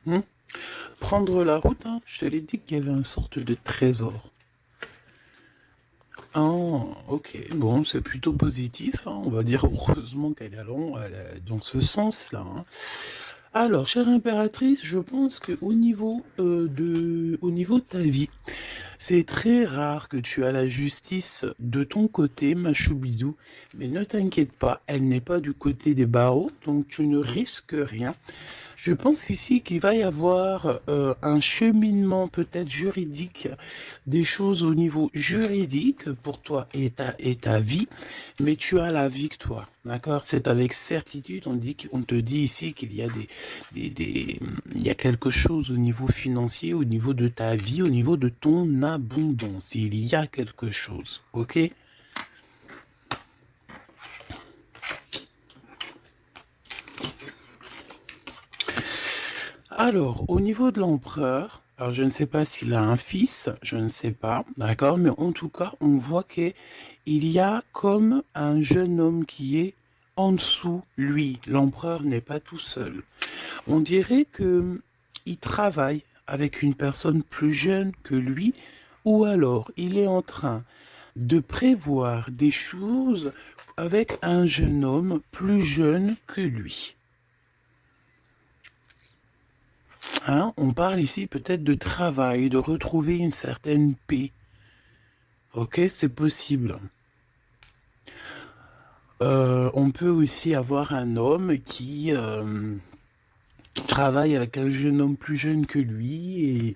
Hmm. Prendre la route, hein, je te l'ai dit qu'il y avait une sorte de trésor. Ah, ok, bon, c'est plutôt positif, hein, on va dire heureusement qu'elle est elle est dans ce sens-là, hein. Alors, chère impératrice, je pense que au niveau de ta vie, c'est très rare que tu as la justice de ton côté, ma choubidou, mais ne t'inquiète pas, elle n'est pas du côté des barreaux, donc tu ne risques rien. Je pense ici qu'il va y avoir un cheminement peut-être juridique, des choses au niveau juridique pour toi et ta vie, mais tu as la victoire, d'accord? C'est avec certitude, on te dit ici qu'il y a il y a quelque chose au niveau financier, au niveau de ta vie, au niveau de ton abondance. Il y a quelque chose, ok? Alors, au niveau de l'empereur, alors je ne sais pas s'il a un fils, je ne sais pas, d'accord, mais en tout cas, on voit qu'il y a comme un jeune homme qui est en dessous, lui. L'empereur n'est pas tout seul. On dirait que il travaille avec une personne plus jeune que lui, ou alors il est en train de prévoir des choses avec un jeune homme plus jeune que lui. Hein, on parle ici peut-être de travail, de retrouver une certaine paix. Ok, c'est possible. On peut aussi avoir un homme qui travaille avec un jeune homme plus jeune que lui et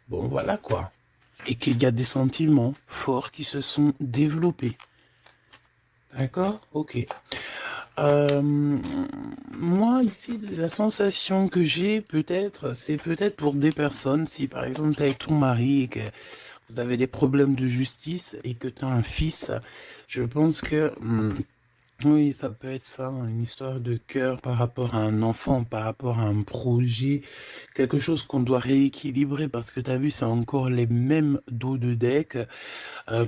bon voilà quoi. Et qu'il y a des sentiments forts qui se sont développés. D'accord? Ok. Euh, Moi, ici, la sensation que j'ai, peut-être, c'est peut-être pour des personnes, si par exemple tu es avec ton mari et que vous avez des problèmes de justice et que tu as un fils, je pense que oui, ça peut être ça, une histoire de cœur par rapport à un enfant, par rapport à un projet, quelque chose qu'on doit rééquilibrer parce que tu as vu, c'est encore les mêmes dos de deck.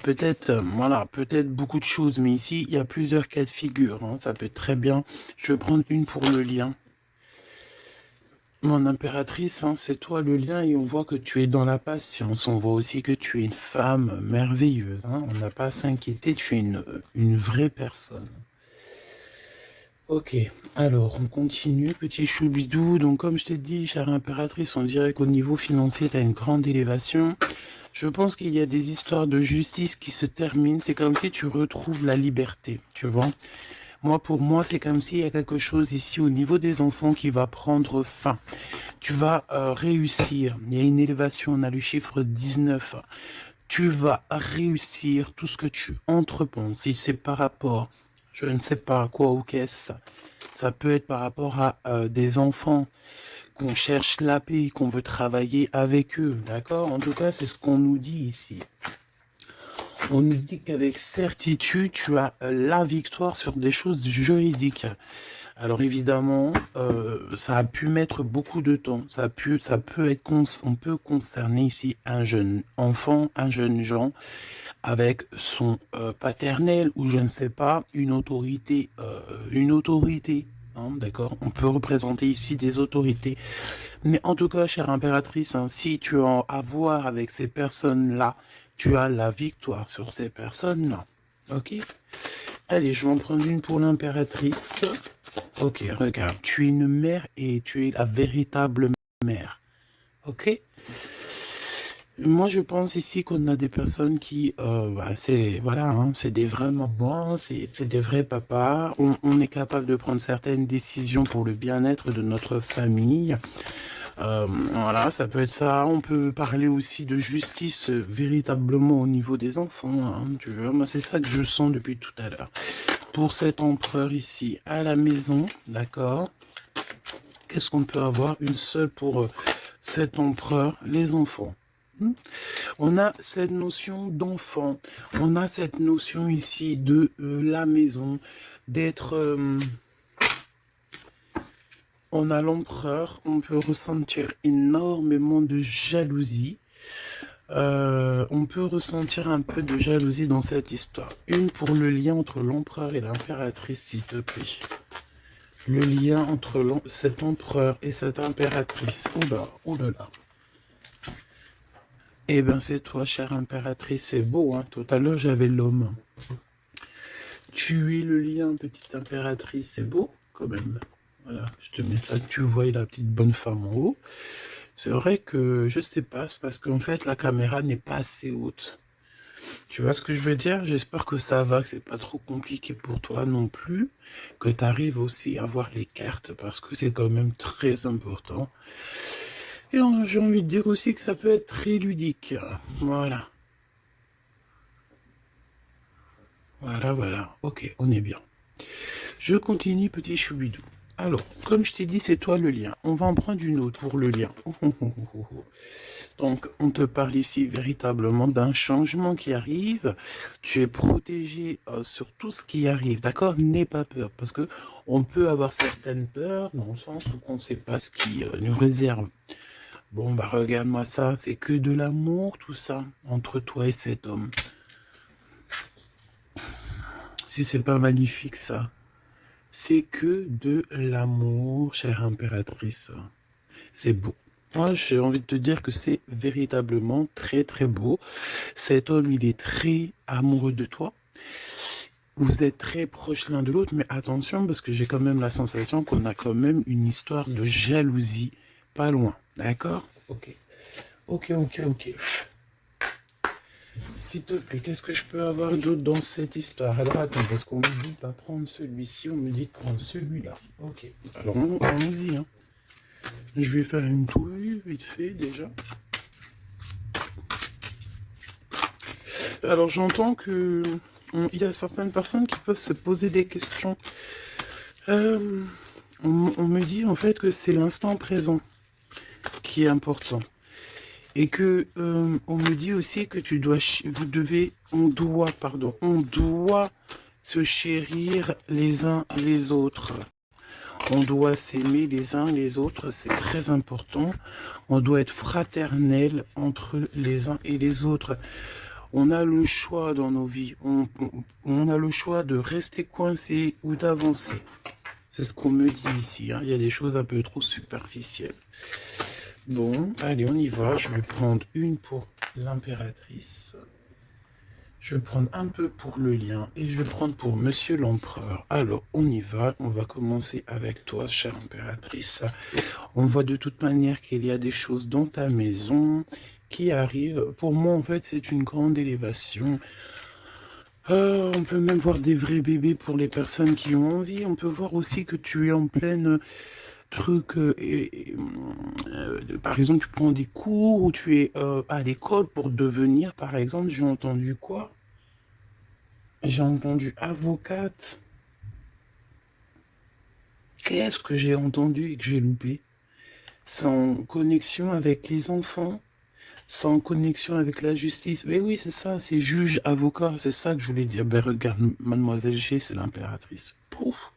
Peut-être, voilà, peut-être beaucoup de choses, mais ici, il y a plusieurs cas de figure, hein, ça peut être très bien. Je vais prendre une pour le lien. Mon impératrice, hein, c'est toi le lien et on voit que tu es dans la patience. On voit aussi que tu es une femme merveilleuse, hein. On n'a pas à s'inquiéter, tu es une vraie personne. Ok, alors on continue, petit choubidou. Donc comme je t'ai dit, chère impératrice, on dirait qu'au niveau financier, tu as une grande élévation. Je pense qu'il y a des histoires de justice qui se terminent. C'est comme si tu retrouves la liberté, tu vois. Moi, pour moi, c'est comme s'il y a quelque chose ici au niveau des enfants qui va prendre fin. Tu vas réussir. Il y a une élévation, on a le chiffre 19. Tu vas réussir tout ce que tu entreprends. Si c'est par rapport, je ne sais pas à quoi ou qu'est-ce, ça peut être par rapport à des enfants qu'on cherche la paix, qu'on veut travailler avec eux, d'accord? En tout cas, c'est ce qu'on nous dit ici. On nous dit qu'avec certitude, tu as la victoire sur des choses juridiques. Alors évidemment, ça a pu mettre beaucoup de temps. Ça peut être, on peut concerner ici un jeune enfant, un jeune gens avec son paternel ou je ne sais pas une autorité. Hein, d'accord, on peut représenter ici des autorités. Mais en tout cas, chère impératrice, hein, si tu as à voir avec ces personnes-là, tu as la victoire sur ces personnes-là. Ok? Allez, je vais en prendre une pour l'impératrice. Ok, regarde, tu es une mère et tu es la véritable mère. Ok? Moi, je pense ici qu'on a des personnes qui, c'est, voilà, hein, c'est des vrais mamans, c'est des vrais papas. On est capable de prendre certaines décisions pour le bien-être de notre famille. Voilà, ça peut être ça. On peut parler aussi de justice véritablement au niveau des enfants, hein, tu vois. Moi, c'est ça que je sens depuis tout à l'heure. Pour cet empereur ici, à la maison, d'accord? Qu'est-ce qu'on peut avoir? Une seule pour cet empereur, les enfants. On a cette notion d'enfant. On a cette notion ici de la maison, d'être... on a l'empereur, on peut ressentir énormément de jalousie. On peut ressentir un peu de jalousie dans cette histoire. Une pour le lien entre l'empereur et l'impératrice, s'il te plaît. le lien entre cet empereur et cette impératrice. Oh là là. Eh ben c'est toi, chère impératrice, c'est beau, hein. Tout à l'heure j'avais l'homme. Tu es le lien, petite impératrice, c'est beau, quand même. Voilà, je te mets ça, tu vois la petite bonne femme en haut. C'est vrai que, je sais pas, c'est parce qu'en fait, la caméra n'est pas assez haute. Tu vois ce que je veux dire? J'espère que ça va, que c'est pas trop compliqué pour toi non plus, que tu arrives aussi à voir les cartes, parce que c'est quand même très important. Et j'ai envie de dire aussi que ça peut être très ludique. Voilà. Voilà. Ok, on est bien. Je continue, petit choubidou. Alors, comme je t'ai dit, c'est toi le lien. On va en prendre une autre pour le lien. Donc, on te parle ici véritablement d'un changement qui arrive. Tu es protégé sur tout ce qui arrive, d'accord? N'aie pas peur, parce que on peut avoir certaines peurs, dans le sens où on ne sait pas ce qui nous réserve. Bon, bah regarde-moi ça, c'est que de l'amour, tout ça, entre toi et cet homme. Si c'est pas magnifique, ça. C'est que de l'amour, chère impératrice. C'est beau. Moi, j'ai envie de te dire que c'est véritablement très très beau. Cet homme, il est très amoureux de toi. Vous êtes très proches l'un de l'autre, mais attention, parce que j'ai quand même la sensation qu'on a quand même une histoire de jalousie pas loin. D'accord? Ok. S'il te plaît, qu'est-ce que je peux avoir d'autre dans cette histoire? Alors attends, parce qu'on me dit de pas prendre celui-ci, on me dit de prendre celui-là. Ok. Alors allons-y, hein. Je vais faire une touille vite fait déjà. Alors j'entends que il y a certaines personnes qui peuvent se poser des questions. On me dit en fait que c'est l'instant présent qui est important. Et que on me dit aussi que on doit se chérir les uns les autres. On doit s'aimer les uns les autres, c'est très important. On doit être fraternel entre les uns et les autres. On a le choix dans nos vies. On a le choix de rester coincé ou d'avancer. C'est ce qu'on me dit ici, hein. Il y a des choses un peu trop superficielles. Bon, allez, on y va. Je vais prendre une pour l'impératrice. Je vais prendre un peu pour le lien et je vais prendre pour Monsieur l'Empereur. Alors, on y va. On va commencer avec toi, chère impératrice. On voit de toute manière qu'il y a des choses dans ta maison qui arrivent. Pour moi, en fait, c'est une grande élévation. On peut même voir des vrais bébés pour les personnes qui ont envie. On peut voir aussi que tu es en pleine truc. Par exemple, tu prends des cours ou tu es à l'école pour devenir, par exemple, j'ai entendu quoi? J'ai entendu avocate. Qu'est-ce que j'ai entendu et que j'ai loupé? C'est en connexion avec les enfants, c'est en connexion avec la justice. Mais oui, c'est ça, c'est juge, avocat, c'est ça que je voulais dire. Ben regarde, mademoiselle G, c'est l'impératrice. Pouf,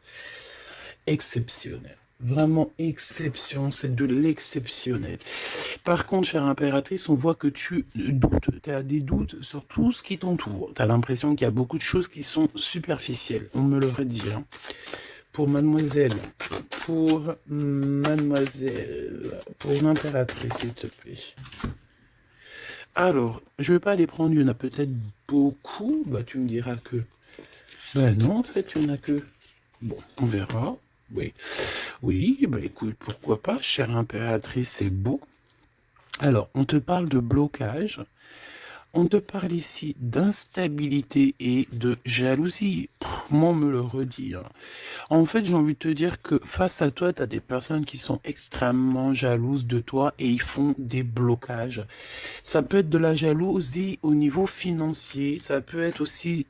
exceptionnel. Vraiment exception, c'est de l'exceptionnel. Par contre, chère impératrice, on voit que tu doutes, tu as des doutes sur tout ce qui t'entoure. Tu as l'impression qu'il y a beaucoup de choses qui sont superficielles, on me l'aurait dit. Hein. Pour mademoiselle, pour l'impératrice, s'il te plaît. Alors, je vais pas les prendre, il y en a peut-être beaucoup. Bah, tu me diras que... Ben non, en fait, il y en a que... Bon, on verra. Oui, bah écoute, pourquoi pas, chère impératrice, c'est beau. Alors, on te parle de blocage. On te parle ici d'instabilité et de jalousie. Moi, on me le redit. Hein. En fait, j'ai envie de te dire que face à toi, tu as des personnes qui sont extrêmement jalouses de toi et ils font des blocages. Ça peut être de la jalousie au niveau financier, ça peut être aussi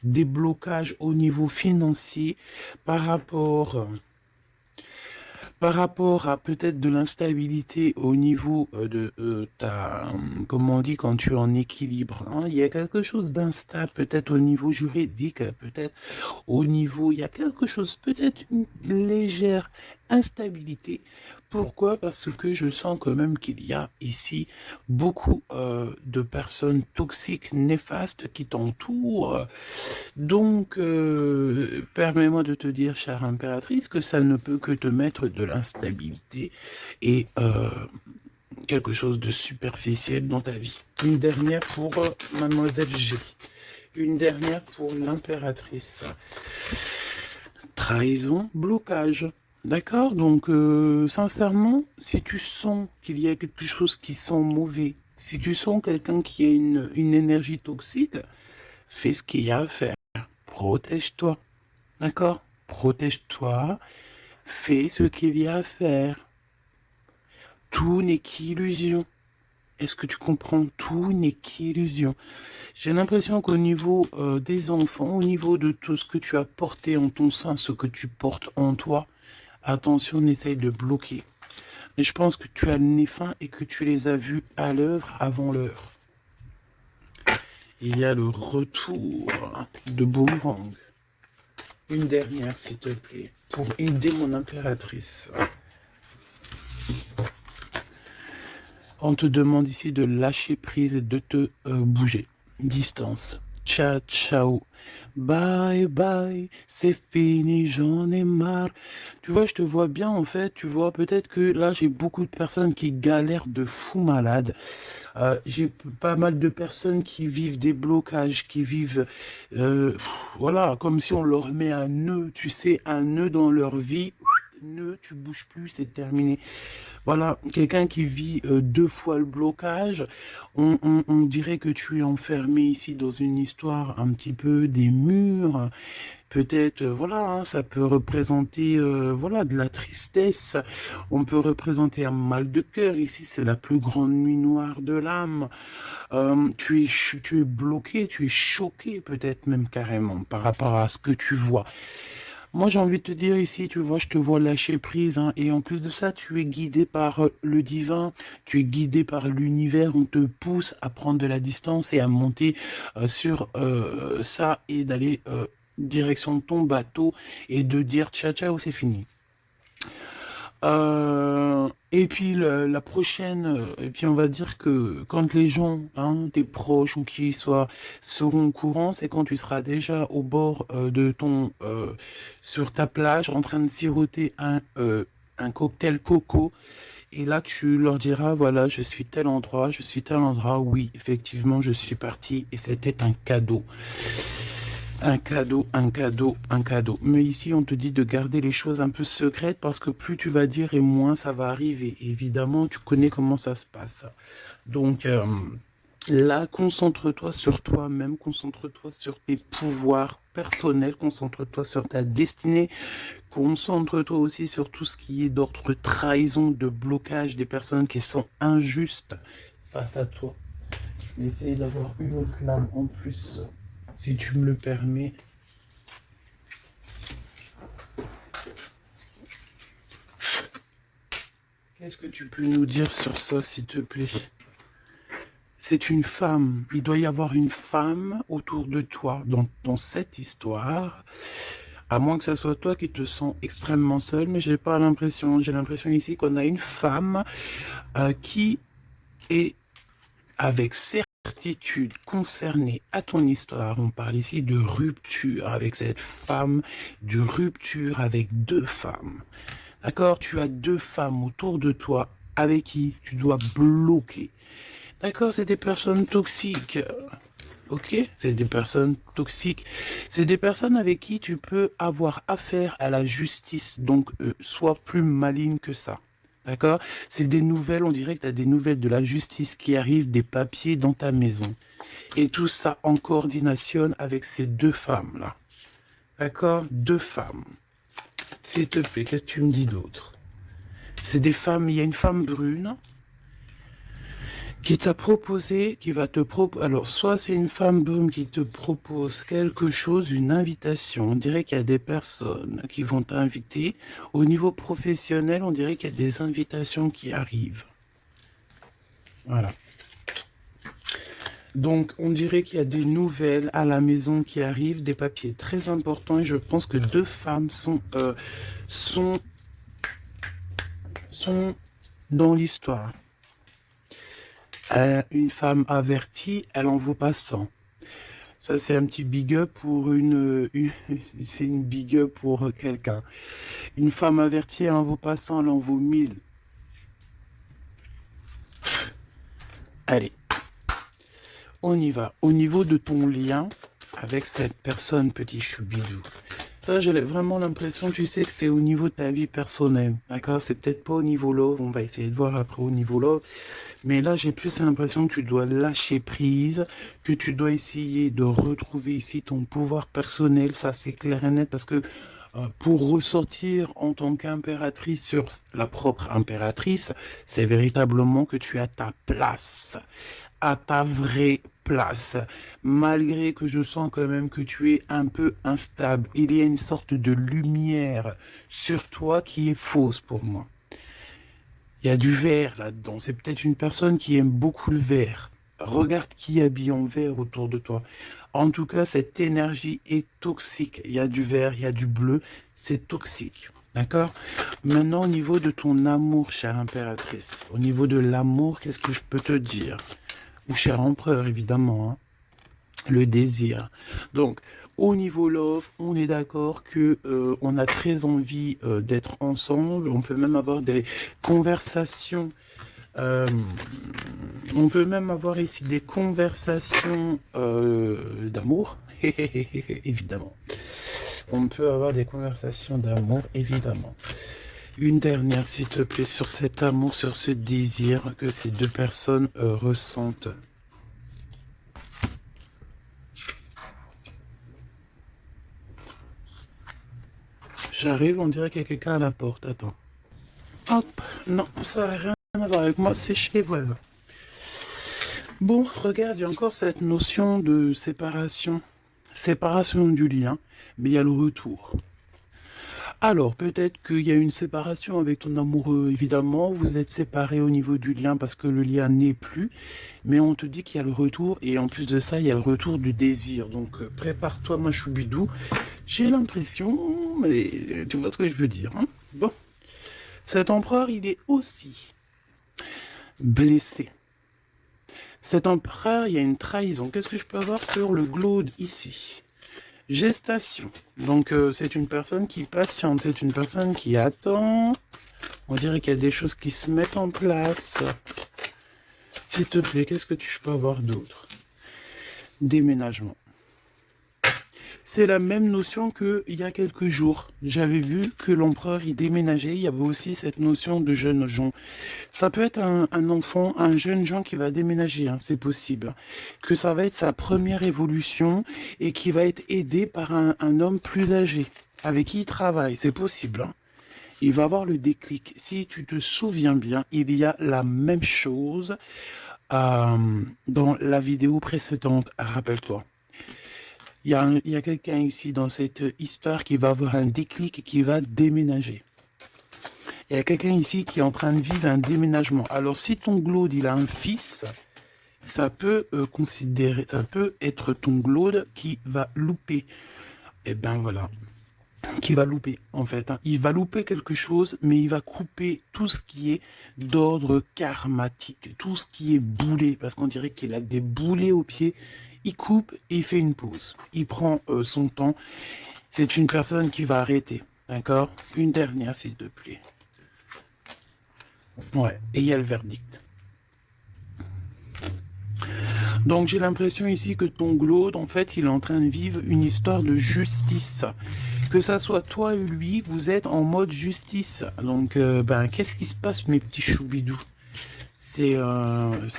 des blocages au niveau financier par rapport... Par rapport à peut-être de l'instabilité au niveau de ta, comment on dit, quand tu es en équilibre, hein, il y a quelque chose d'instable, peut-être au niveau juridique, peut-être au niveau, il y a quelque chose, peut-être une légère instabilité. Pourquoi? Parce que je sens quand même qu'il y a ici beaucoup de personnes toxiques, néfastes qui t'entourent. Donc, permets-moi de te dire, chère impératrice, que ça ne peut que te mettre de l'instabilité et quelque chose de superficiel dans ta vie. Une dernière pour Mademoiselle G. Une dernière pour l'impératrice. Trahison, blocage. D'accord? Donc, sincèrement, si tu sens qu'il y a quelque chose qui sent mauvais, si tu sens quelqu'un qui a une énergie toxique, fais ce qu'il y a à faire. Protège-toi. D'accord? Protège-toi. Fais ce qu'il y a à faire. Tout n'est qu'illusion. Est-ce que tu comprends? Tout n'est qu'illusion. J'ai l'impression qu'au niveau des enfants, au niveau de tout ce que tu as porté en ton sein, ce que tu portes en toi, attention, on essaye de bloquer. Mais je pense que tu as le nez fin et que tu les as vus à l'œuvre avant l'heure. Il y a le retour de Boomerang. Une dernière, s'il te plaît, pour aider mon impératrice. On te demande ici de lâcher prise et de te bouger. Distance. Ciao, ciao. Bye, bye. C'est fini, j'en ai marre. Tu vois, je te vois bien, en fait. Tu vois, peut-être que là, j'ai beaucoup de personnes qui galèrent de fou malade. J'ai pas mal de personnes qui vivent des blocages, qui vivent, voilà, comme si on leur met un nœud, tu sais, un nœud dans leur vie. Nœud, tu bouges plus, c'est terminé. Voilà, quelqu'un qui vit 2 fois le blocage, on dirait que tu es enfermé ici dans une histoire un petit peu des murs. Peut-être, voilà, hein, ça peut représenter, voilà, de la tristesse. On peut représenter un mal de cœur. Ici, c'est la plus grande nuit noire de l'âme. Tu es bloqué, tu es choqué, peut-être même carrément, par rapport à ce que tu vois. Moi, j'ai envie de te dire ici, tu vois, je te vois lâcher prise, hein, et en plus de ça, tu es guidé par le divin, tu es guidé par l'univers, on te pousse à prendre de la distance et à monter sur ça et d'aller direction de ton bateau et de dire ciao ciao, c'est fini. Et puis la prochaine, et puis on va dire que quand les gens, hein, tes proches ou qui soient, seront au courant, c'est quand tu seras déjà au bord de ton, sur ta plage, en train de siroter un cocktail coco. Et là, tu leur diras, voilà, je suis tel endroit, je suis tel endroit. Oui, effectivement, je suis parti et c'était un cadeau. Un cadeau, un cadeau, un cadeau. Mais ici, on te dit de garder les choses un peu secrètes parce que plus tu vas dire et moins ça va arriver. Évidemment, tu connais comment ça se passe. Donc, là, concentre-toi sur toi-même, concentre-toi sur tes pouvoirs personnels, concentre-toi sur ta destinée, concentre-toi aussi sur tout ce qui est d'ordre trahison, de blocage, des personnes qui sont injustes face à toi. Je vais essayer d'avoir une autre lame en plus, si tu me le permets. Qu'est-ce que tu peux nous dire sur ça, s'il te plaît? C'est une femme. Il doit y avoir une femme autour de toi dans cette histoire. À moins que ce soit toi qui te sens extrêmement seul, mais j'ai pas l'impression. J'ai l'impression ici qu'on a une femme qui est avec certitude concernée à ton histoire. On parle ici de rupture avec cette femme, de rupture avec 2 femmes. D'accord? Tu as 2 femmes autour de toi avec qui tu dois bloquer. D'accord? C'est des personnes toxiques. Ok? C'est des personnes toxiques. C'est des personnes avec qui tu peux avoir affaire à la justice. Donc, sois plus maligne que ça. D'accord? C'est des nouvelles, on dirait que tu as des nouvelles de la justice qui arrivent, des papiers dans ta maison. Et tout ça en coordination avec ces 2 femmes-là. D'accord? 2 femmes. S'il te plaît, qu'est-ce que tu me dis d'autre? C'est des femmes, il y a une femme brune qui t'a proposé, qui va te proposer, alors soit c'est une femme brune qui te propose quelque chose, une invitation, on dirait qu'il y a des personnes qui vont t'inviter, au niveau professionnel, on dirait qu'il y a des invitations qui arrivent. Voilà. Donc, on dirait qu'il y a des nouvelles à la maison qui arrivent, des papiers très importants, et je pense que 2 femmes sont sont dans l'histoire. Une femme avertie, elle en vaut pas 100. Ça, c'est un petit big up pour c'est une big up pour quelqu'un. Une femme avertie, elle en vaut pas 100, elle en vaut 1000. Allez, on y va. Au niveau de ton lien avec cette personne, petit choubidou. Ça, j'ai vraiment l'impression, tu sais, que c'est au niveau de ta vie personnelle. D'accord? C'est peut-être pas au niveau love. On va essayer de voir après au niveau love. Mais là, j'ai plus l'impression que tu dois lâcher prise, que tu dois essayer de retrouver ici ton pouvoir personnel. Ça, c'est clair et net parce que pour ressortir en tant qu'impératrice sur la propre impératrice, c'est véritablement que tu as ta place, à ta vraie place, malgré que je sens quand même que tu es un peu instable. Il y a une sorte de lumière sur toi qui est fausse pour moi. Il y a du vert là-dedans. C'est peut-être une personne qui aime beaucoup le vert. Regarde qui habille en vert autour de toi. En tout cas, cette énergie est toxique. Il y a du vert, il y a du bleu. C'est toxique. D'accord? Maintenant, au niveau de ton amour, chère impératrice, au niveau de l'amour, qu'est-ce que je peux te dire? Ou cher empereur, évidemment, hein, le désir. Donc, au niveau love, on est d'accord que on a très envie d'être ensemble. On peut même avoir des conversations. On peut même avoir ici des conversations d'amour, évidemment. On peut avoir des conversations d'amour, évidemment. Une dernière, s'il te plaît, sur cet amour, sur ce désir que ces deux personnes ressentent. J'arrive, on dirait qu'il y a quelqu'un à la porte. Attends. Hop, non, ça n'a rien à voir avec moi, c'est chez les voisins. Bon, regarde, il y a encore cette notion de séparation. Séparation du lien, mais il y a le retour. Alors, peut-être qu'il y a une séparation avec ton amoureux, évidemment. Vous êtes séparés au niveau du lien parce que le lien n'est plus. Mais on te dit qu'il y a le retour. Et en plus de ça, il y a le retour du désir. Donc, prépare-toi, ma choubidou. J'ai l'impression, mais tu vois ce que je veux dire. Hein, bon. Cet empereur, il est aussi blessé. Cet empereur, il y a une trahison. Qu'est-ce que je peux avoir sur le glaude ici? Gestation. Donc, c'est une personne qui patiente, c'est une personne qui attend. On dirait qu'il y a des choses qui se mettent en place. S'il te plaît, qu'est-ce que je peux avoir d'autre? Déménagement. C'est la même notion qu'il y a quelques jours. J'avais vu que l'empereur y déménageait. Il y avait aussi cette notion de jeunes gens. Ça peut être un enfant, un jeune gens qui va déménager, hein, c'est possible. Que ça va être sa première évolution et qui va être aidé par un homme plus âgé, avec qui il travaille, c'est possible. Hein. Il va avoir le déclic. Si tu te souviens bien, il y a la même chose dans la vidéo précédente, rappelle-toi. Il y a quelqu'un ici dans cette histoire qui va avoir un déclic et qui va déménager. Il y a quelqu'un ici qui est en train de vivre un déménagement. Alors, si ton glaude, il a un fils, ça peut ça peut être ton glaude qui va louper. Et ben voilà. Qui va louper, en fait. Hein. Il va louper quelque chose, mais il va couper tout ce qui est d'ordre karmatique, tout ce qui est boulé, parce qu'on dirait qu'il a des boulets aux pieds. Il coupe et il fait une pause. Il prend son temps. C'est une personne qui va arrêter. D'accord? Une dernière, s'il te plaît. Ouais, et il y a le verdict. Donc j'ai l'impression ici que ton glaude, en fait, il est en train de vivre une histoire de justice. Que ça soit toi et lui, vous êtes en mode justice. Donc, qu'est-ce qui se passe, mes petits choubidous? C'est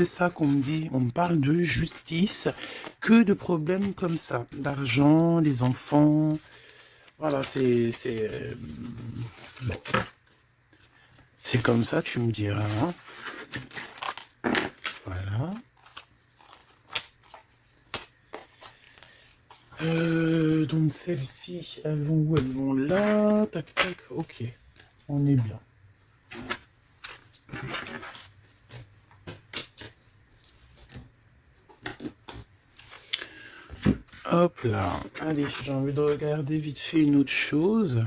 ça qu'on me dit. On me parle de justice. Que de problèmes comme ça. D'argent, les enfants. Voilà, c'est comme ça, tu me diras. Hein. Voilà. Donc celles-ci, elles vont où? Elles vont là. Tac, tac. Ok. On est bien. Hop là. Allez, j'ai envie de regarder vite fait une autre chose.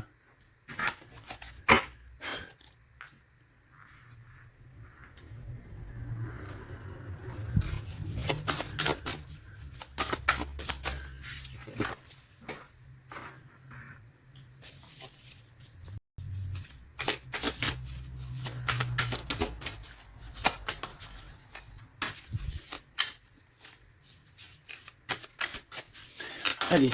Allez.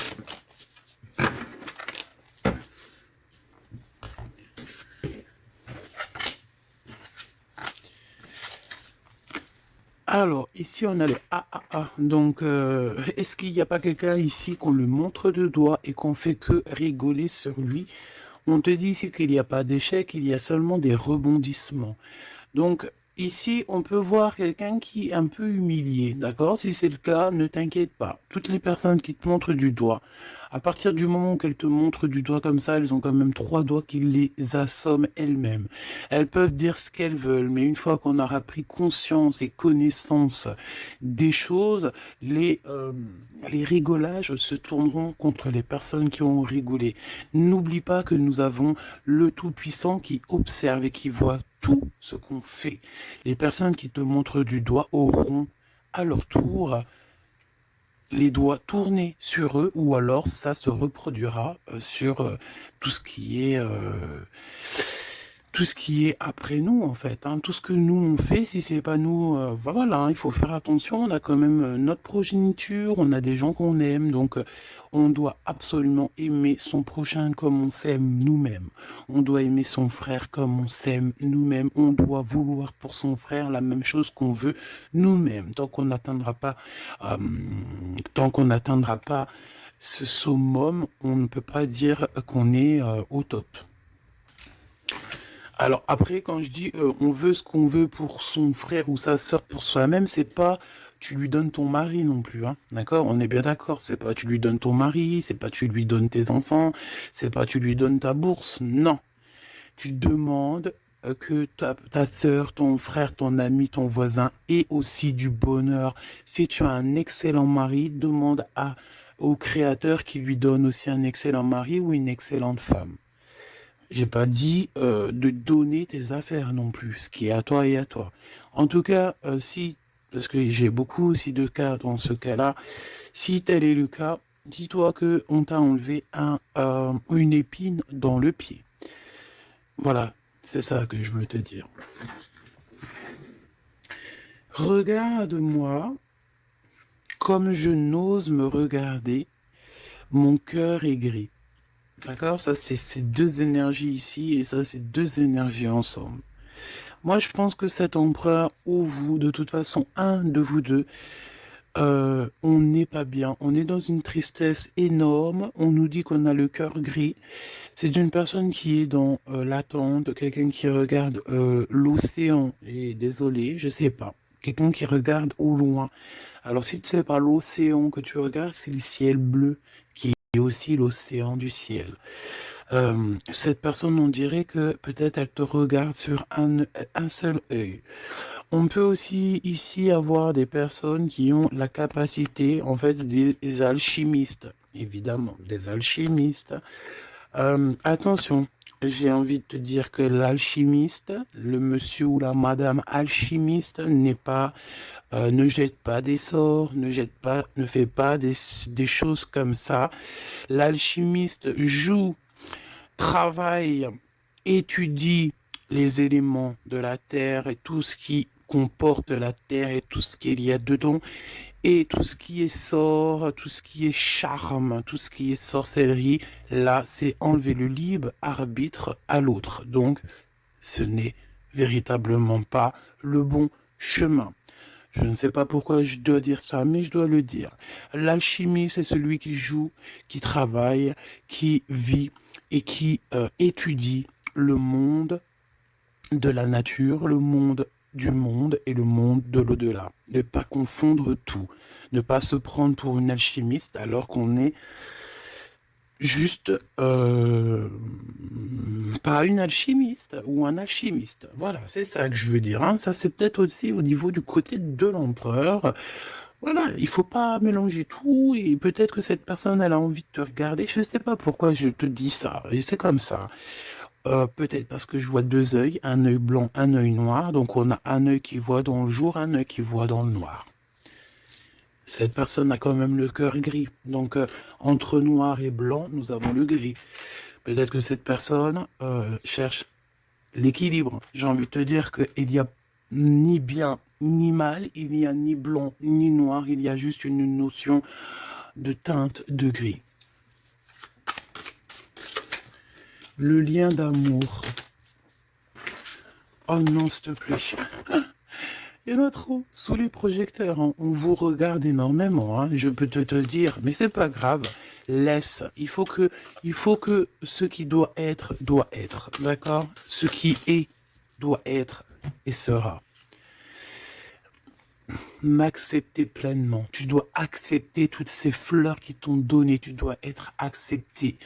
Alors, ici, on a le AAA. Donc, est-ce qu'il n'y a pas quelqu'un ici qu'on le montre de doigt et qu'on fait que rigoler sur lui? On te dit ici qu'il n'y a pas d'échec, il y a seulement des rebondissements. Donc, ici, on peut voir quelqu'un qui est un peu humilié, d'accord? Si c'est le cas, ne t'inquiète pas. Toutes les personnes qui te montrent du doigt, à partir du moment qu'elles te montrent du doigt comme ça, elles ont quand même 3 doigts qui les assomment elles-mêmes. Elles peuvent dire ce qu'elles veulent, mais une fois qu'on aura pris conscience et connaissance des choses, les rigolages se tourneront contre les personnes qui ont rigolé. N'oublie pas que nous avons le Tout-Puissant qui observe et qui voit tout ce qu'on fait. Les personnes qui te montrent du doigt auront à leur tour les doigts tournés sur eux, ou alors ça se reproduira sur tout ce qui est après nous, en fait. Hein. Tout ce que nous on fait, si c'est pas nous, voilà, hein, il faut faire attention. On a quand même notre progéniture, on a des gens qu'on aime, donc on doit absolument aimer son prochain comme on s'aime nous-mêmes. On doit aimer son frère comme on s'aime nous-mêmes. On doit vouloir pour son frère la même chose qu'on veut nous-mêmes. Tant qu'on n'atteindra pas ce summum, on ne peut pas dire qu'on est au top. Alors après, quand je dis on veut ce qu'on veut pour son frère ou sa sœur pour soi-même, c'est pas tu lui donnes ton mari non plus, hein, d'accord? On est bien d'accord, c'est pas tu lui donnes ton mari, c'est pas tu lui donnes tes enfants, c'est pas tu lui donnes ta bourse, non. Tu demandes que ta sœur, ton frère, ton ami, ton voisin ait aussi du bonheur. Si tu as un excellent mari, demande au Créateur qui lui donne aussi un excellent mari ou une excellente femme. J'ai pas dit de donner tes affaires non plus, ce qui est à toi et à toi. En tout cas, parce que j'ai beaucoup aussi de cas dans ce cas-là, si tel est le cas, dis-toi que on t'a enlevé une épine dans le pied. Voilà, c'est ça que je veux te dire. Regarde-moi comme je n'ose me regarder, mon cœur est gris. D'accord? Ça, c'est ces deux énergies ici et ça, c'est deux énergies ensemble. Moi, je pense que cet empereur ou vous, de toute façon, un de vous deux, on n'est pas bien. On est dans une tristesse énorme. On nous dit qu'on a le cœur gris. C'est une personne qui est dans l'attente, quelqu'un qui regarde l'océan. Et désolé, je sais pas. Quelqu'un qui regarde au loin. Alors, si tu sais pas l'océan que tu regardes, c'est le ciel bleu qui est aussi l'océan du ciel. Cette personne, on dirait que peut-être elle te regarde sur un seul œil. On peut aussi ici avoir des personnes qui ont la capacité, en fait, des alchimistes, évidemment, des alchimistes. Attention, j'ai envie de te dire que l'alchimiste, le monsieur ou la madame alchimiste n'est pas, ne jette pas des sorts, ne fait pas des choses comme ça. L'alchimiste joue, travaille, étudie les éléments de la terre et tout ce qui comporte la terre et tout ce qu'il y a dedans et tout ce qui est sort, tout ce qui est charme, tout ce qui est sorcellerie, là c'est enlever le libre arbitre à l'autre. Donc ce n'est véritablement pas le bon chemin. Je ne sais pas pourquoi je dois dire ça, mais je dois le dire. L'alchimie, c'est celui qui joue, qui travaille, qui vit et qui étudie le monde de la nature, le monde du monde et le monde de l'au-delà. Ne pas confondre tout. Ne pas se prendre pour une alchimiste alors qu'on est juste pas une alchimiste ou un alchimiste. Voilà, c'est ça que je veux dire. Hein. Ça, c'est peut-être aussi au niveau du côté de l'empereur. Voilà, il faut pas mélanger tout et peut-être que cette personne, elle a envie de te regarder. Je ne sais pas pourquoi je te dis ça. Et c'est comme ça. Peut-être parce que je vois deux œils, un œil blanc, un œil noir. Donc on a un œil qui voit dans le jour, un œil qui voit dans le noir. Cette personne a quand même le cœur gris. Donc entre noir et blanc, nous avons le gris. Peut-être que cette personne cherche l'équilibre. J'ai envie de te dire qu'il n'y a ni bien ni mal, il n'y a ni blanc ni noir, il y a juste une notion de teinte de gris. Le lien d'amour. Oh non, s'il te plaît. Il y en a trop sous les projecteurs. Hein. On vous regarde énormément. Hein. Je peux te dire, mais c'est pas grave. Laisse. Il faut que ce qui doit être, d'accord? Ce qui est, doit être et sera. M'accepter pleinement. Tu dois accepter toutes ces fleurs qui t'ont donné. Tu dois être accepté.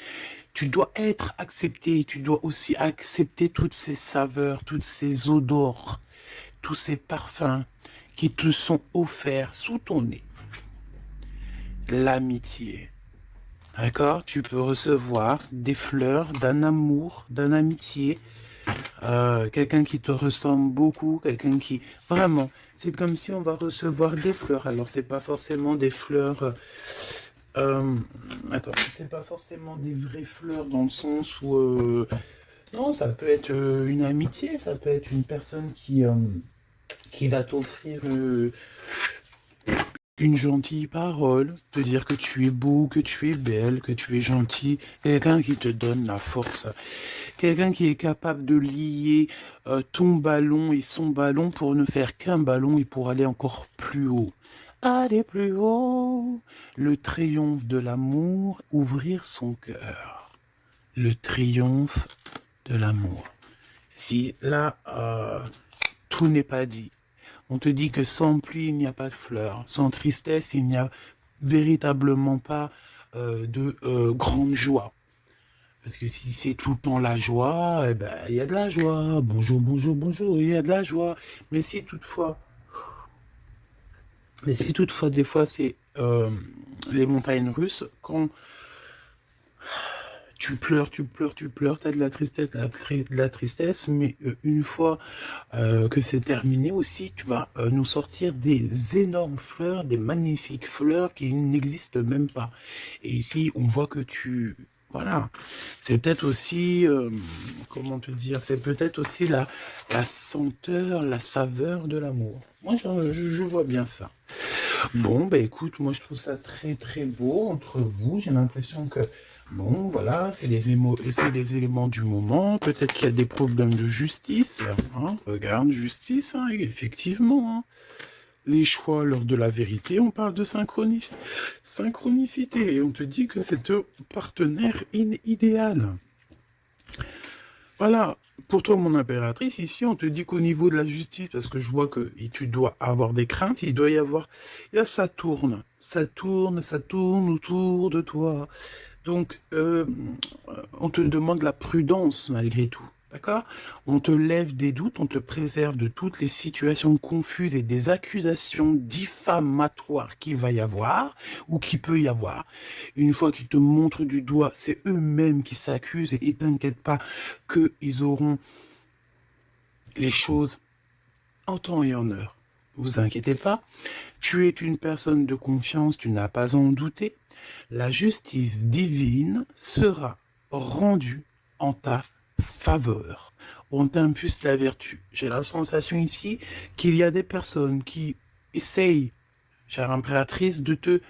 Tu dois être accepté. Tu dois aussi accepter toutes ces saveurs, toutes ces odeurs, tous ces parfums qui te sont offerts sous ton nez. L'amitié. D'accord? Tu peux recevoir des fleurs d'un amour, d'un amitié, quelqu'un qui te ressemble beaucoup, quelqu'un qui... Vraiment, c'est comme si on va recevoir des fleurs. Alors, c'est pas forcément des fleurs... attends, c'est pas forcément des vraies fleurs dans le sens où... non, ça peut être une amitié, ça peut être une personne qui va t'offrir une gentille parole, te dire que tu es beau, que tu es belle, que tu es gentil, quelqu'un qui te donne la force, quelqu'un qui est capable de lier ton ballon et son ballon pour ne faire qu'un ballon et pour aller encore plus haut. Aller plus haut, le triomphe de l'amour, ouvrir son cœur, le triomphe de l'amour. Si là, tout n'est pas dit. On te dit que sans pluie, il n'y a pas de fleurs. Sans tristesse, il n'y a véritablement pas de grande joie. Parce que si c'est tout le temps la joie, eh ben, il y a de la joie. Bonjour, bonjour, bonjour, il y a de la joie. Mais si toutefois, des fois, c'est les montagnes russes, quand tu pleures, t'as de la tristesse, mais une fois que c'est terminé aussi, tu vas nous sortir des énormes fleurs, des magnifiques fleurs qui n'existent même pas. Et ici, on voit que voilà, c'est peut-être aussi, comment te dire, c'est peut-être aussi la senteur, la saveur de l'amour. Moi, je vois bien ça. Bon, bah écoute, moi je trouve ça très très beau entre vous. J'ai l'impression que, bon, voilà, c'est les éléments du moment. Peut-être qu'il y a des problèmes de justice. Hein. Regarde, justice, hein, effectivement. Hein. Les choix lors de la vérité, on parle de synchronicité. Et on te dit que c'est ton partenaire idéal. Voilà, pour toi, mon impératrice, ici, on te dit qu'au niveau de la justice, parce que je vois que tu dois avoir des craintes, il doit y avoir... Là, ça tourne autour de toi. Donc, on te demande la prudence, malgré tout. D'accord? On te lève des doutes, on te préserve de toutes les situations confuses et des accusations diffamatoires qu'il va y avoir, ou qu'il peut y avoir. Une fois qu'ils te montrent du doigt, c'est eux-mêmes qui s'accusent, et t'inquiète pas qu'ils auront les choses en temps et en heure. Vous inquiétez pas, tu es une personne de confiance, tu n'as pas à en douter. La justice divine sera rendue en ta faveur. On t'impulse la vertu. J'ai la sensation ici qu'il y a des personnes qui essayent, chère impératrice, de te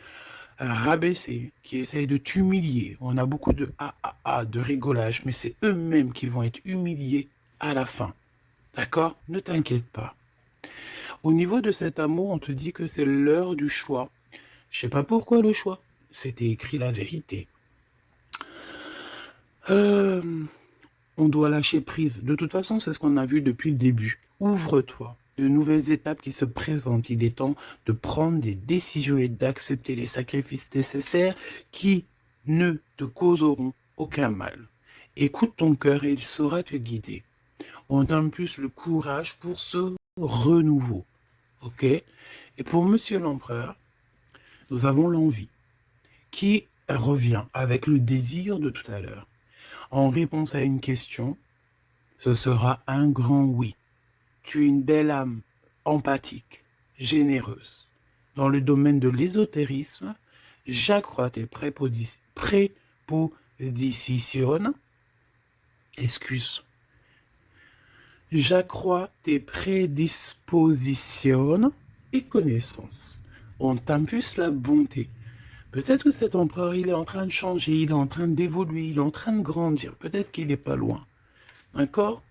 rabaisser, qui essayent de t'humilier. On a beaucoup de de rigolage, mais c'est eux-mêmes qui vont être humiliés à la fin. D'accord? Ne t'inquiète pas. Au niveau de cet amour, on te dit que c'est l'heure du choix. Je sais pas pourquoi le choix. C'était écrit la vérité. On doit lâcher prise. De toute façon, c'est ce qu'on a vu depuis le début. Ouvre-toi. De nouvelles étapes qui se présentent. Il est temps de prendre des décisions et d'accepter les sacrifices nécessaires qui ne te causeront aucun mal. Écoute ton cœur et il saura te guider. On t'impulse le courage pour ce renouveau. Ok? Et pour Monsieur l'Empereur, nous avons l'envie qui revient avec le désir de tout à l'heure. En réponse à une question, ce sera un grand oui. Tu es une belle âme, empathique, généreuse. Dans le domaine de l'ésotérisme, j'accrois tes prépositions. Excuse. J'accrois tes prédispositions et connaissances. On t'impulse la bonté. Peut-être que cet empereur, il est en train de changer, il est en train d'évoluer, il est en train de grandir. Peut-être qu'il n'est pas loin. D'accord?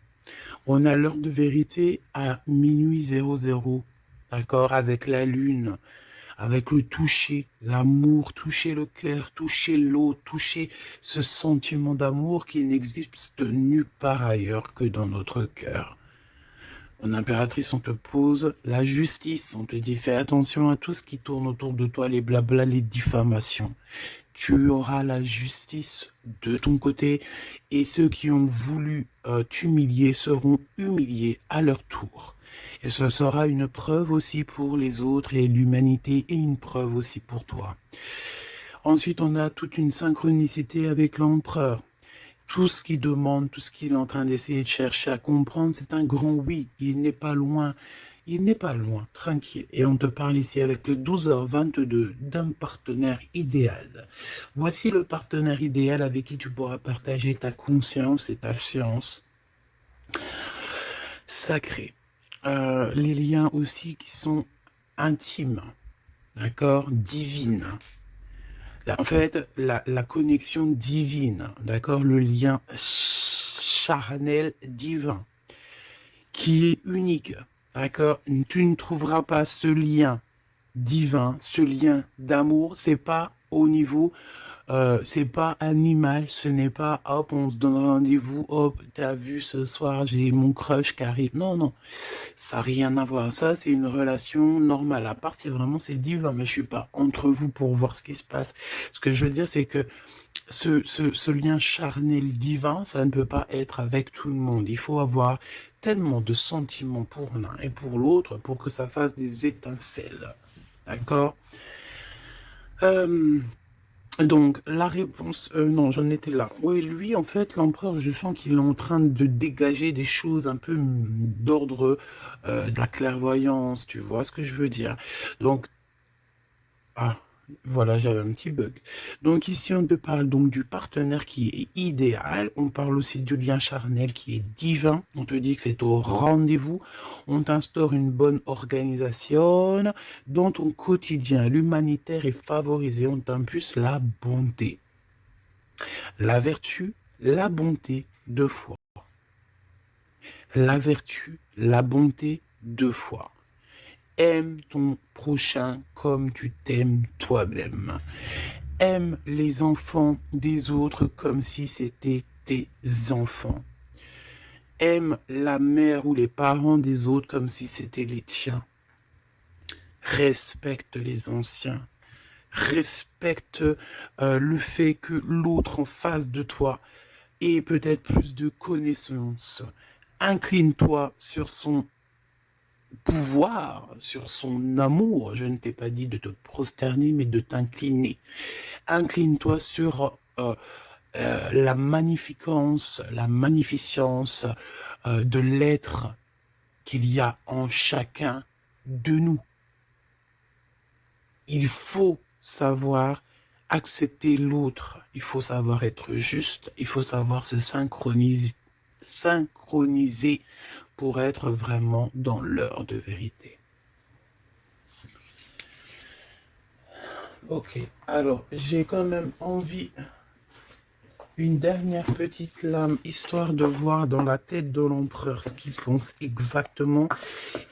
On a l'heure de vérité à minuit 00. D'accord? Avec la lune, avec le toucher, l'amour, toucher le cœur, toucher l'autre, toucher ce sentiment d'amour qui n'existe nulle part ailleurs que dans notre cœur. Mon impératrice, on te pose la justice, on te dit fais attention à tout ce qui tourne autour de toi, les blabla, les diffamations. Tu auras la justice de ton côté et ceux qui ont voulu t'humilier seront humiliés à leur tour. Et ce sera une preuve aussi pour les autres et l'humanité et une preuve aussi pour toi. Ensuite, on a toute une synchronicité avec l'empereur. Tout ce qu'il demande, tout ce qu'il est en train d'essayer de chercher à comprendre, c'est un grand oui. Il n'est pas loin. Il n'est pas loin, tranquille. Et on te parle ici avec le 12h22 d'un partenaire idéal. Voici le partenaire idéal avec qui tu pourras partager ta conscience et ta science sacrée. Les liens aussi qui sont intimes, d'accord, divines. En fait, la connexion divine, d'accord, le lien charnel divin, qui est unique, d'accord. Tu ne trouveras pas ce lien divin, ce lien d'amour, c'est pas au niveau, c'est pas animal, ce n'est pas hop, on se donne rendez-vous, hop, t'as vu ce soir, j'ai mon crush qui arrive. Non, non, ça n'a rien à voir. Ça, c'est une relation normale. À part si vraiment c'est divin, mais je suis pas entre vous pour voir ce qui se passe. Ce que je veux dire, c'est que ce lien charnel divin, ça ne peut pas être avec tout le monde. Il faut avoir tellement de sentiments pour l'un et pour l'autre pour que ça fasse des étincelles. D'accord? Donc, la réponse... non, j'en étais là. Oui, lui, en fait, l'empereur, je sens qu'il est en train de dégager des choses un peu d'ordre de la clairvoyance, tu vois ce que je veux dire. Donc, ah, voilà, j'avais un petit bug. Donc ici, on te parle donc du partenaire qui est idéal. On parle aussi du lien charnel qui est divin. On te dit que c'est au rendez-vous. On t'instaure une bonne organisation. Dans ton quotidien, l'humanitaire est favorisé. On t'impulse la bonté. La vertu, la bonté, 2 fois. La vertu, la bonté, 2 fois. Aime ton prochain comme tu t'aimes toi-même. Aime les enfants des autres comme si c'était tes enfants. Aime la mère ou les parents des autres comme si c'était les tiens. Respecte les anciens. Respecte le fait que l'autre en face de toi ait peut-être plus de connaissances. Incline-toi sur son pouvoir, sur son amour. Je ne t'ai pas dit de te prosterner, mais de t'incliner. Incline-toi sur la magnificence, la magnificence de l'être qu'il y a en chacun de nous. Il faut savoir accepter l'autre. Il faut savoir être juste. Il faut savoir se synchroniser pour être vraiment dans l'heure de vérité. Ok, alors j'ai quand même envie une dernière petite lame, histoire de voir dans la tête de l'empereur ce qu'il pense exactement.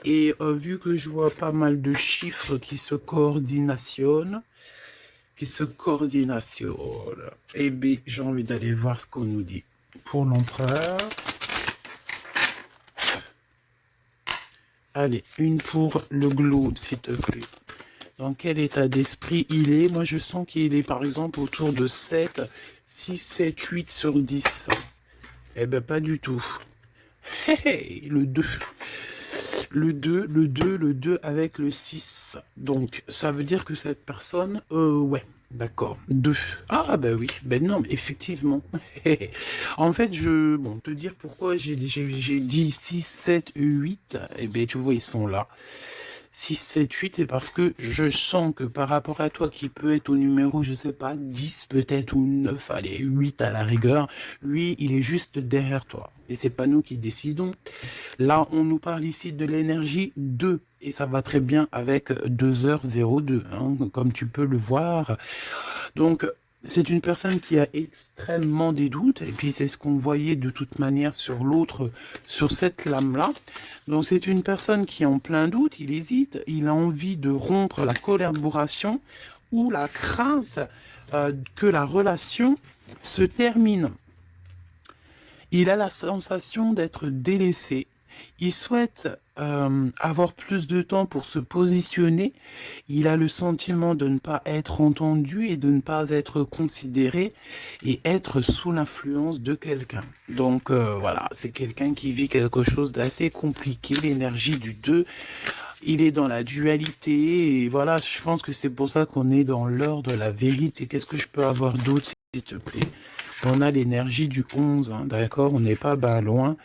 Et vu que je vois pas mal de chiffres qui se coordinationnent, eh bien j'ai envie d'aller voir ce qu'on nous dit. Pour l'empereur... Allez, une pour le globe, s'il te plaît. Dans quel état d'esprit il est? Moi, je sens qu'il est, par exemple, autour de 7, 6, 7, 8 sur 10. Eh ben, pas du tout. Hey, le 2. Le 2 avec le 6. Donc, ça veut dire que cette personne... ouais, d'accord. 2. Ah, ben oui. Ben non, mais effectivement. En fait, bon, te dire pourquoi j'ai dit 6, 7, 8. Eh ben, tu vois, ils sont là. 6, 7, 8, c'est parce que je sens que par rapport à toi, qui peut être au numéro, je sais pas, 10 peut-être, ou 9, allez, 8 à la rigueur, lui, il est juste derrière toi. Et c'est pas nous qui décidons. Là, on nous parle ici de l'énergie 2, et ça va très bien avec 2h02, hein, comme tu peux le voir. Donc, c'est une personne qui a extrêmement des doutes, et puis c'est ce qu'on voyait de toute manière sur l'autre, sur cette lame-là. Donc, c'est une personne qui est en plein doute, il hésite, il a envie de rompre la collaboration ou la crainte que la relation se termine. Il a la sensation d'être délaissé. Il souhaite avoir plus de temps pour se positionner. Il a le sentiment de ne pas être entendu et de ne pas être considéré et être sous l'influence de quelqu'un. Donc voilà, c'est quelqu'un qui vit quelque chose d'assez compliqué, l'énergie du 2. Il est dans la dualité et voilà, je pense que c'est pour ça qu'on est dans l'heure de la vérité. Qu'est-ce que je peux avoir d'autre, s'il te plaît? On a l'énergie du 11, hein, d'accord? On n'est pas loin.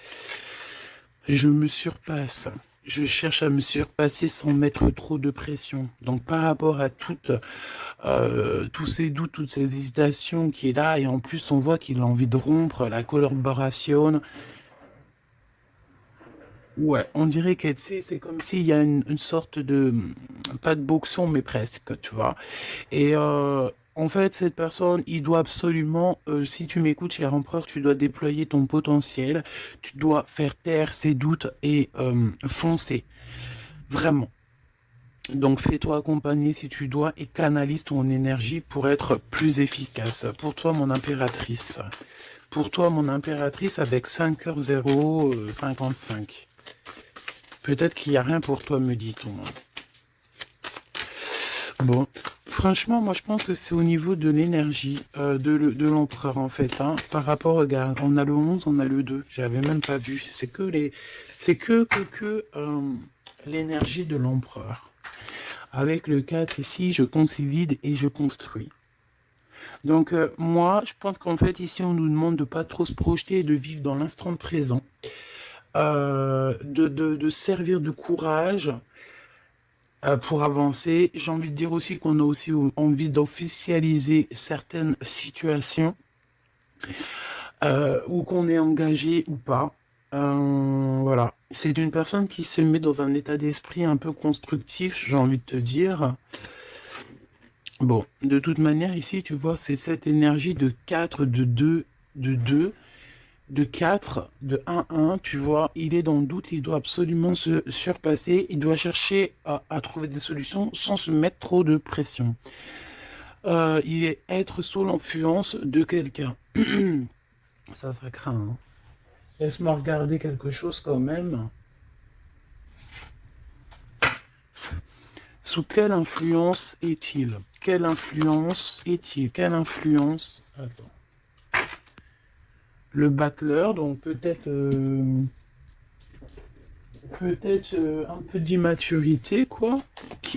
Je me surpasse. Je cherche à me surpasser sans mettre trop de pression. Donc par rapport à tous ces doutes, toutes ces hésitations qui est là, et en plus on voit qu'il a envie de rompre la collaboration. Ouais, on dirait que c'est comme s'il y a une sorte de, pas de boxon, mais presque, tu vois. Et en fait, cette personne, il doit absolument, si tu m'écoutes, cher empereur, tu dois déployer ton potentiel, tu dois faire taire ses doutes et foncer, vraiment. Donc fais-toi accompagner si tu dois et canalise ton énergie pour être plus efficace. Pour toi, mon impératrice. Pour toi, mon impératrice, avec 5h055. Peut-être qu'il n'y a rien pour toi, me dit-on. Bon, franchement, moi je pense que c'est au niveau de l'énergie de l'empereur en fait. Hein. Par rapport, regarde, on a le 11, on a le 2. J'avais même pas vu. C'est que l'énergie de l'empereur. Avec le 4 ici, je consolide et je construis. Donc moi, je pense qu'en fait ici, on nous demande de pas trop se projeter et de vivre dans l'instant présent. De servir de courage pour avancer. J'ai envie de dire aussi qu'on a aussi envie d'officialiser certaines situations ou qu'on est engagé ou pas. Voilà. C'est une personne qui se met dans un état d'esprit un peu constructif, j'ai envie de te dire. Bon, de toute manière, ici, tu vois, c'est cette énergie de 4, de 2, de 4, de 1, tu vois, il est dans le doute, il doit absolument se surpasser, il doit chercher à trouver des solutions sans se mettre trop de pression. Il est être sous l'influence de quelqu'un. Ça craint. Hein. Laisse-moi regarder quelque chose quand même. Sous quelle influence est-il? Quelle influence est-il? Quelle influence? Attends. Le battleur, donc peut-être un peu d'immaturité, quoi.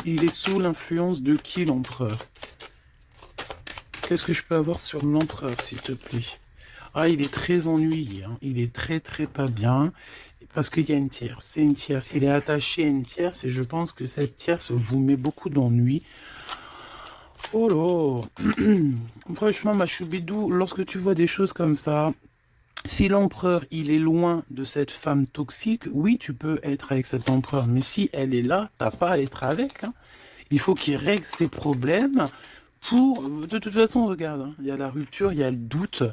Il est sous l'influence de qui, l'empereur? Qu'est-ce que je peux avoir sur l'empereur, s'il te plaît? Ah, il est très ennuyé, hein. Il est très pas bien, parce qu'il y a une tierce. C'est une tierce. Il est attaché à une tierce, et je pense que cette tierce vous met beaucoup d'ennui. Oh là. Franchement, ma choubidou, lorsque tu vois des choses comme ça, si l'empereur, il est loin de cette femme toxique, oui, tu peux être avec cet empereur. Mais si elle est là, t'as pas à être avec. Hein. Il faut qu'il règle ses problèmes pour... De toute façon, regarde, hein, il y a la rupture, il y a le doute.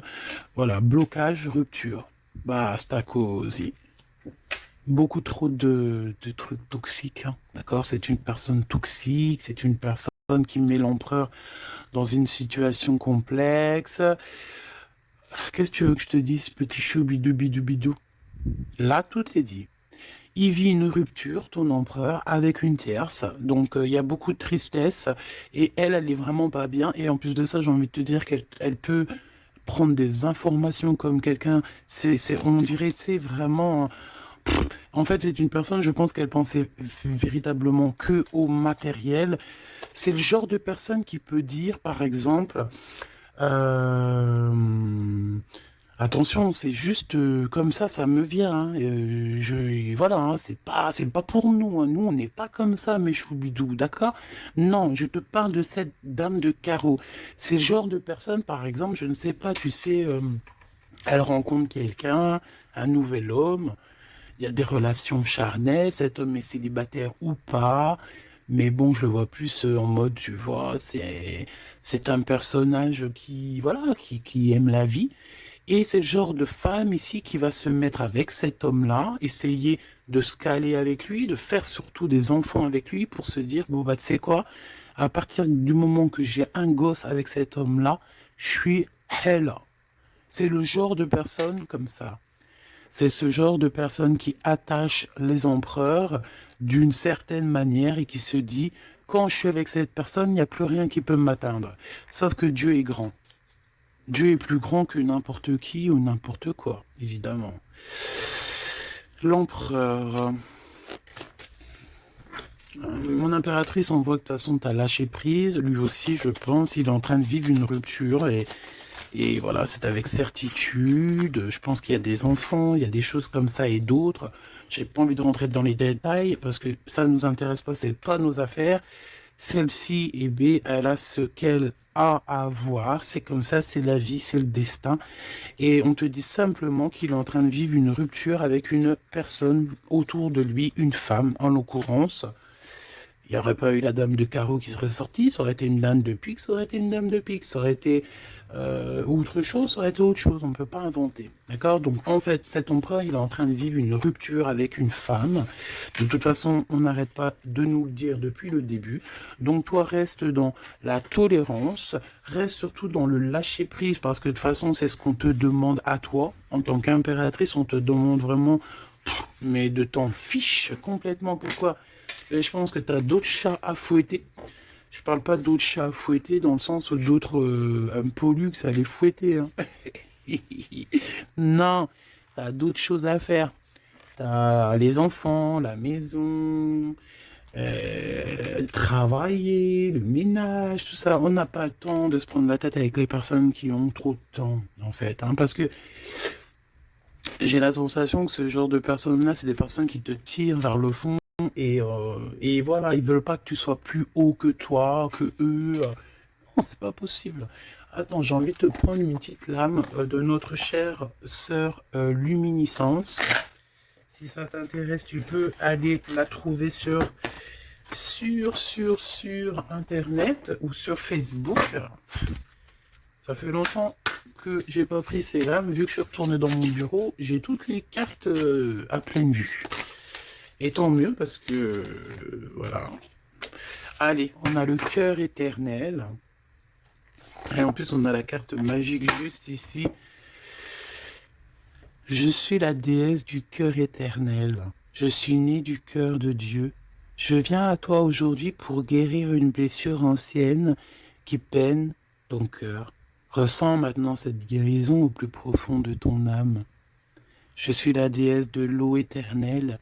Voilà, blocage, rupture. Basta così. Beaucoup trop de trucs toxiques. Hein, d'accord? C'est une personne toxique, c'est une personne qui met l'empereur dans une situation complexe. Qu'est-ce que tu veux que je te dise, petit chou bidou bidou bidou? Là, tout est dit. Il vit une rupture, ton empereur, avec une tierce. Donc, il y a beaucoup de tristesse. Et elle est vraiment pas bien. Et en plus de ça, j'ai envie de te dire qu'elle peut prendre des informations comme quelqu'un. On dirait, tu sais, vraiment... En fait, c'est une personne, je pense qu'elle pensait véritablement que au matériel. C'est le genre de personne qui peut dire, par exemple... Attention, c'est juste comme ça me vient. Hein. Voilà, hein, c'est pas pour nous. Hein. Nous, on n'est pas comme ça, mes choubidous, d'accord? Non, je te parle de cette dame de carreau. C'est le genre de personne, par exemple, je ne sais pas, tu sais, elle rencontre quelqu'un, un nouvel homme. Il y a des relations charnelles, cet homme est célibataire ou pas, mais bon, je le vois plus en mode, tu vois, c'est un personnage qui, voilà, qui aime la vie, et c'est le genre de femme ici qui va se mettre avec cet homme-là, essayer de se caler avec lui, de faire surtout des enfants avec lui pour se dire, bon, bah, tu sais quoi, à partir du moment que j'ai un gosse avec cet homme-là, je suis hella. C'est le genre de personne comme ça. C'est ce genre de personne qui attache les empereurs d'une certaine manière et qui se dit, quand je suis avec cette personne, il n'y a plus rien qui peut m'atteindre. Sauf que Dieu est grand. Dieu est plus grand que n'importe qui ou n'importe quoi, évidemment. L'empereur. Mon impératrice, on voit que de toute façon, tu as lâché prise. Lui aussi, je pense, il est en train de vivre une rupture et voilà, c'est avec certitude. Je pense qu'il y a des enfants, il y a des choses comme ça et d'autres. J'ai pas envie de rentrer dans les détails parce que ça ne nous intéresse pas, c'est pas nos affaires. Celle-ci, eh bien, elle a ce qu'elle a à voir. C'est comme ça, c'est la vie, c'est le destin. Et on te dit simplement qu'il est en train de vivre une rupture avec une personne autour de lui, une femme en l'occurrence. Il n'y aurait pas eu la dame de carreau qui serait sortie, ça aurait été une dame de pique, ça aurait été une dame de pique, ça aurait été autre chose, ça aurait été autre chose, on ne peut pas inventer. D'accord? Donc en fait, cet empereur, il est en train de vivre une rupture avec une femme. De toute façon, on n'arrête pas de nous le dire depuis le début. Donc toi, reste dans la tolérance, reste surtout dans le lâcher-prise, parce que de toute façon, c'est ce qu'on te demande à toi. En tant qu'impératrice, on te demande vraiment, mais de t'en fiche complètement. Pourquoi? Et je pense que tu as d'autres chats à fouetter. Je parle pas d'autres chats à fouetter dans le sens où d'autres pollux à les fouetter. Hein. Non, tu as d'autres choses à faire. Tu as les enfants, la maison, travailler, le ménage, tout ça. On n'a pas le temps de se prendre la tête avec les personnes qui ont trop de temps, en fait. Hein, parce que j'ai la sensation que ce genre de personnes-là, c'est des personnes qui te tirent vers le fond. Et voilà, ils veulent pas que tu sois plus haut que toi, que eux. Non, c'est pas possible. Attends, j'ai envie de te prendre une petite lame de notre chère sœur Luminiscence. Si ça t'intéresse, tu peux aller la trouver sur Internet ou sur Facebook. Ça fait longtemps que j'ai pas pris ces lames. Vu que je suis retourné dans mon bureau, j'ai toutes les cartes à pleine vue. Et tant mieux parce que, voilà. Allez, on a le cœur éternel. Et en plus, on a la carte magique juste ici. Je suis la déesse du cœur éternel. Je suis née du cœur de Dieu. Je viens à toi aujourd'hui pour guérir une blessure ancienne qui peine ton cœur. Ressens maintenant cette guérison au plus profond de ton âme. Je suis la déesse de l'eau éternelle.